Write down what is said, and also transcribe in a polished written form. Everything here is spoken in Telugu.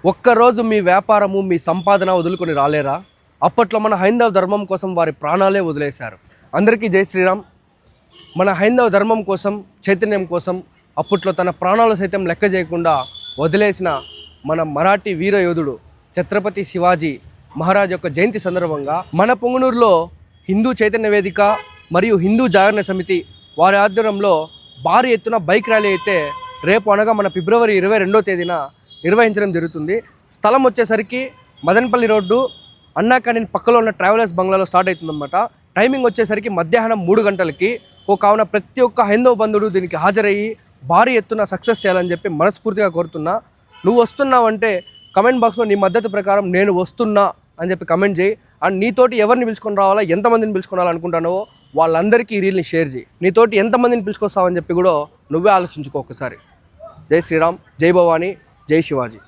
ఒక్కరోజు మీ వ్యాపారము మీ సంపాదన వదులుకొని రాలేరా? అప్పట్లో మన హైందవ ధర్మం కోసం వారి ప్రాణాలే వదిలేశారు. అందరికీ జై శ్రీరామ్. మన హైందవ ధర్మం కోసం, చైతన్యం కోసం అప్పట్లో తన ప్రాణాలు సైతం లెక్క చేయకుండా వదిలేసిన మన మరాఠీ వీర యోధుడు ఛత్రపతి శివాజీ మహారాజ్ యొక్క జయంతి సందర్భంగా మన పొంగనూరులో హిందూ చైతన్య వేదిక మరియు హిందూ జాగరణ సమితి వారి ఆధ్వర్యంలో భారీ ఎత్తున బైక్ ర్యాలీ అయితే రేపు అనగా మన ఫిబ్రవరి 22వ తేదీన నిర్వహించడం జరుగుతుంది. స్థలం వచ్చేసరికి మదనపల్లి రోడ్డు అన్నా క్యాంటీన్ పక్కలో ఉన్న ట్రావెలర్స్ బంగ్లాలో స్టార్ట్ అవుతుందన్నమాట. టైమింగ్ వచ్చేసరికి మధ్యాహ్నం 3 గంటలకి. కావున ప్రతి ఒక్క హైందవ బంధుడు దీనికి హాజరయ్యి భారీ ఎత్తున సక్సెస్ చేయాలని చెప్పి మనస్ఫూర్తిగా కోరుతున్నా. నువ్వు వస్తున్నావంటే కమెంట్ బాక్స్లో నీ మద్దతు ప్రకారం నేను వస్తున్నా అని చెప్పి కమెంట్ చేయి. అండ్ నీతోటి ఎవరిని పిలుచుకొని రావాలా, ఎంతమందిని పిలుచుకొని రావాలనుకుంటున్నావో వాళ్ళందరికీ ఈ రీల్ని షేర్ చేయి. నీతోటి ఎంతమందిని పిలుచుకొస్తావని చెప్పి కూడా నువ్వే ఆలోచించుకో ఒకసారి. జై శ్రీరామ్, జై భవానీ, జై శివాజీ.